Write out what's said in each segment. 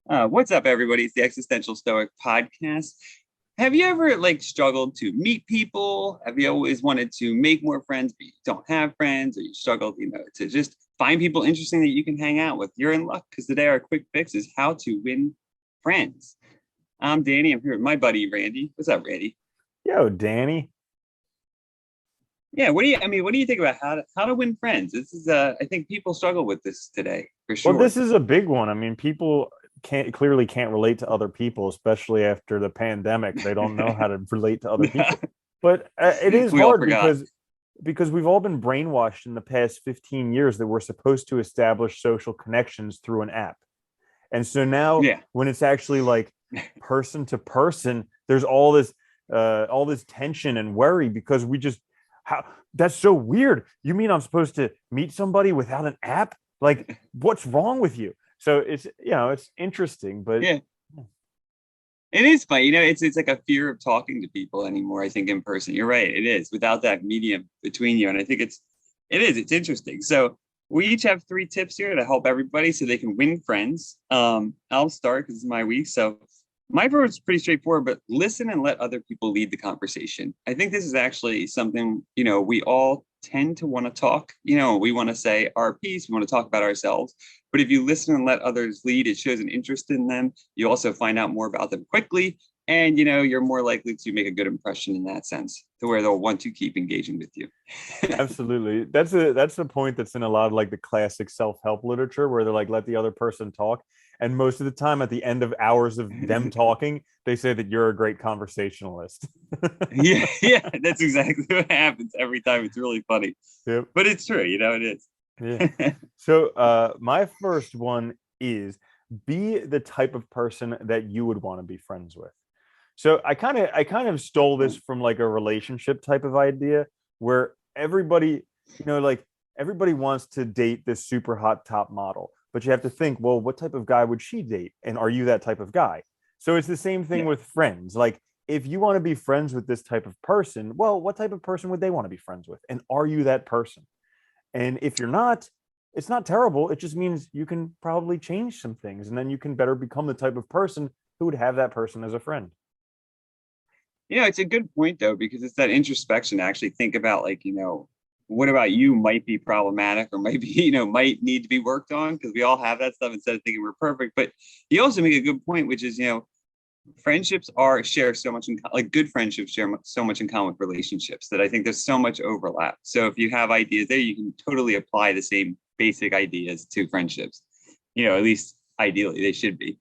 What's up, everybody? It's the Existential Stoic podcast. Have you ever struggled to meet people? Have you always wanted to make more friends, but you don't have friends, or you struggled, to just find people interesting that you can hang out with? You're in luck because today our quick fix is how to win friends. I'm Danny. I'm here with my buddy Randy. What's up, Randy? Yo, Danny. Yeah, what do you think about how to win friends? This is I think people struggle with this today for Well, sure. this is a big one. I mean, people can't relate to other people, especially after the pandemic. They don't know how to relate to other people. But it is We all hard forgot. because we've all been brainwashed in the past 15 years that we're supposed to establish social connections through an app. And so now Yeah. when it's actually like person to person, there's all this tension and worry because we just how that's so weird. You mean I'm supposed to meet somebody without an app? Like, what's wrong with you? So it's interesting, but Yeah. It is fun. It's like a fear of talking to people anymore, I think, in person. You're right. It is without that medium between you. And I think it's interesting. So we each have three tips here to help everybody so they can win friends. I'll start because it's my week. So my approach is pretty straightforward, but listen and let other people lead the conversation. I think this is actually something, we all tend to want to talk. We want to say our piece, we want to talk about ourselves. But if you listen and let others lead, it shows an interest in them. You also find out more about them quickly. And you're more likely to make a good impression in that sense, to where they'll want to keep engaging with you. absolutely. That's a point that's in a lot of like the classic self-help literature where they're like, let the other person talk. And most of the time at the end of hours of them talking, they say that you're a great conversationalist. Yeah, yeah, that's exactly what happens every time. It's really funny, Yep. but it's true. It Yeah. is. So my first one is be the type of person that you would want to be friends with. So I kind of stole this from like a relationship type of idea where like everybody wants to date this super hot top model, but you have to think, well, what type of guy would she date? And are you that type of guy? So it's the same thing Yeah. with friends. Like if you want to be friends with this type of person, well, what type of person would they want to be friends with? And are you that person? And if you're not, it's not terrible. It just means you can probably change some things and then you can better become the type of person who would have that person as a friend. It's a good point though, because it's that introspection to actually think about what about you might be problematic or might be, might need to be worked on because we all have that stuff instead of thinking we're perfect. But you also make a good point, which is, friendships are share so much like good friendships share so much in common with relationships that I think there's so much overlap. So if you have ideas there, you can totally apply the same basic ideas to friendships. At least ideally they should be.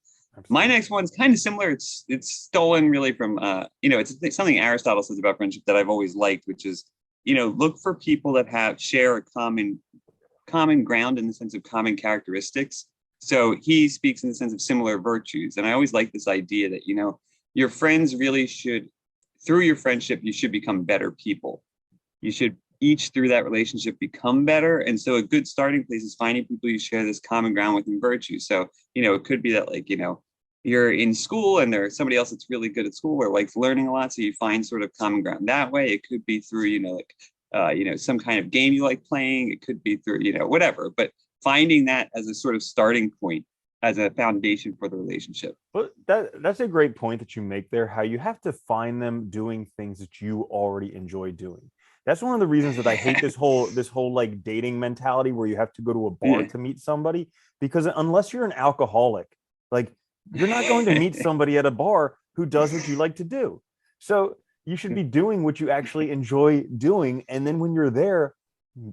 My Absolutely. next one's kind of similar. It's stolen really from it's something Aristotle says about friendship that I've always liked, which is, look for people that have share a common ground in the sense of common characteristics. So he speaks in the sense of similar virtues. And I always like this idea that, your friends really should, through your friendship, you should become better people. You should each through that relationship become better. And so a good starting place is finding people you share this common ground with in virtue. So, it could be that you're in school and there's somebody else that's really good at school or likes learning a lot. So you find sort of common ground that way. It could be through, some kind of game you like playing. It could be through, whatever, but finding that as a sort of starting point as a foundation for the relationship. But that's a great point that you make there, how you have to find them doing things that you already enjoy doing. That's one of the reasons that I hate this whole like dating mentality where you have to go to a bar Yeah. to meet somebody because unless you're an alcoholic, like you're not going to meet somebody at a bar who does what you like to do. So you should be doing what you actually enjoy doing and then when you're there,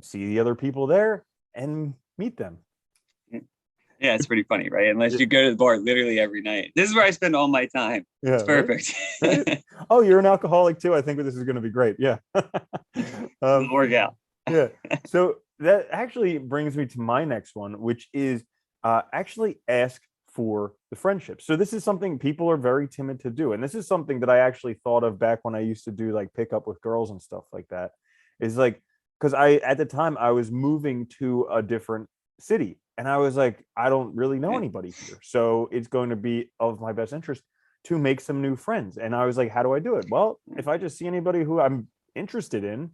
see the other people there and meet them. Yeah, it's pretty funny, right? Unless you go to the bar literally every night. This is where I spend all my time. Yeah, It's right. perfect. Right. Oh, you're an alcoholic too. I think this is going to be great. Yeah. It'll um, work out. yeah. So that actually brings me to my next one, which is actually ask for the friendship. So this is something people are very timid to do, and this is something that I actually thought of back when I used to do like pick up with girls and stuff like that. Is like because I at the time I was moving to a different city, and I was like, I don't really know Yeah. anybody here, so it's going to be of my best interest to make some new friends. And I was like, how do I do it? Well, if I just see anybody who I'm interested in,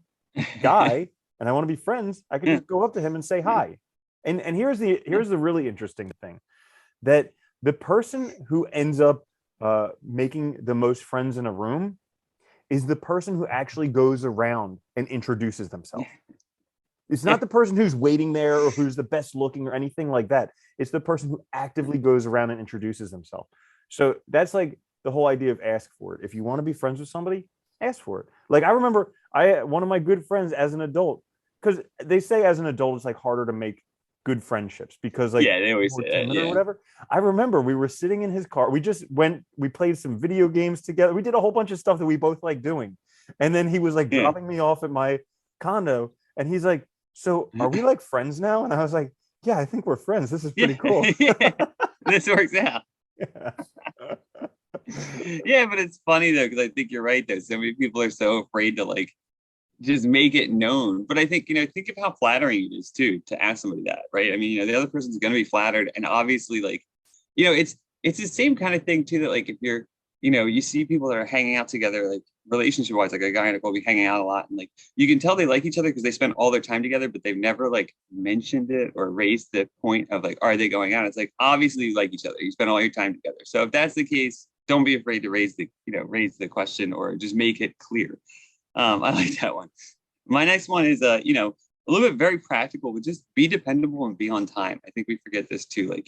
guy, and I want to be friends, I could Yeah. just go up to him and say hi. And here's the really interesting thing that the person who ends up making the most friends in a room is the person who actually goes around and introduces themselves. It's not the person who's waiting there or who's the best looking or anything like that. It's the person who actively goes around and introduces themselves. So that's like the whole idea of ask for it. If you want to be friends with somebody, ask for it. Like I remember one of my good friends as an adult, because they say as an adult it's like harder to make good friendships because like Yeah, they always more say that. timid or Yeah. whatever. I remember we were sitting in his car. We played some video games together. We did a whole bunch of stuff that we both like doing. And then he was like Yeah. dropping me off at my condo and he's like, "So are we like friends now?" And I was like, "Yeah, I think we're friends. This is Yeah. pretty cool." Yeah. This works out. Yeah. Yeah, but it's funny though, because I think you're right though. So many people are so afraid to like just make it known. But I think, think of how flattering it is too to ask somebody that, right? I mean, the other person's gonna be flattered. And obviously, like, it's the same kind of thing too, that like if you're, you see people that are hanging out together, like relationship wise, like a guy and a girl be hanging out a lot, and like you can tell they like each other because they spend all their time together, but they've never like mentioned it or raised the point of like, are they going out? It's like obviously you like each other. You spend all your time together. So if that's the case, don't be afraid to raise the question or just make it clear. I like that one. My next one is a little bit very practical, but just be dependable and be on time. I think we forget this too. Like,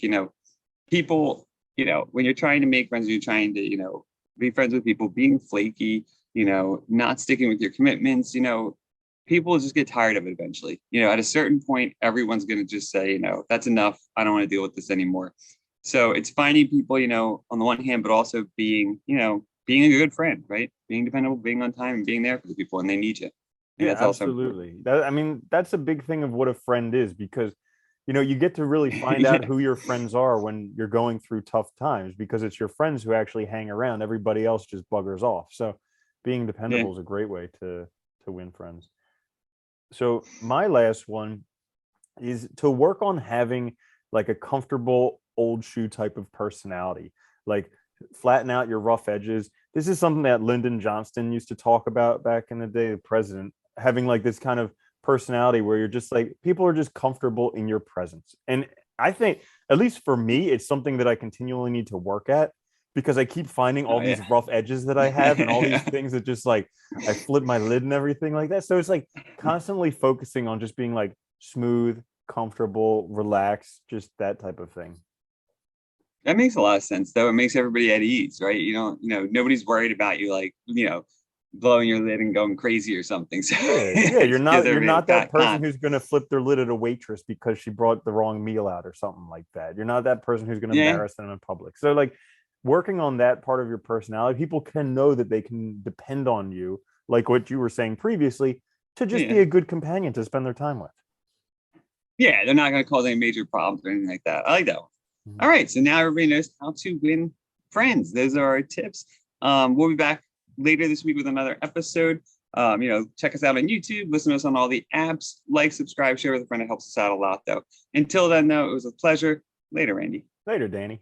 people, when you're trying to make friends, you're trying to, be friends with people, being flaky, not sticking with your commitments, people just get tired of it eventually. At a certain point, everyone's going to just say, that's enough. I don't want to deal with this anymore. So it's finding people, on the one hand, but also being a good friend, right? Being dependable, being on time, and being there for the people when they need you. And Yeah, that's also important. absolutely. I mean, that's a big thing of what a friend is because, you get to really find out Yeah, who your friends are when you're going through tough times because it's your friends who actually hang around. Everybody else just buggers off. So being yeah. dependable is a great way to win friends. So my last one is to work on having like a comfortable old shoe type of personality, like flatten out your rough edges. This is something that Lyndon Johnson used to talk about back in the day, the president, having like this kind of personality where you're just like people are just comfortable in your presence. And I think, at least for me, it's something that I continually need to work at because I keep finding all Oh these yeah. rough edges that I have and all these things that just like I flip my lid and everything like that. So it's like constantly focusing on just being like smooth, comfortable, relaxed, just that type of thing. That makes a lot of sense, though. It makes everybody at ease, right? Nobody's worried about you, like, blowing your lid and going crazy or something. So Yeah, it's because you're everybody not that got person con. who's going to flip their lid at a waitress because she brought the wrong meal out or something like that. You're not that person who's going to Yeah, embarrass them in public. So like working on that part of your personality, people can know that they can depend on you, like what you were saying previously, to just yeah, be a good companion to spend their time with. yeah. They're not going to cause any major problems or anything like that. I like that one. Mhm. All right, so now everybody knows how to win friends. Those are our tips. We'll be back later this week with another episode. Check us out on YouTube, listen to us on all the apps, like, subscribe, share with a friend. It helps us out a lot, though. Until then, though, it was a pleasure. Later, Randy. Later, Danny.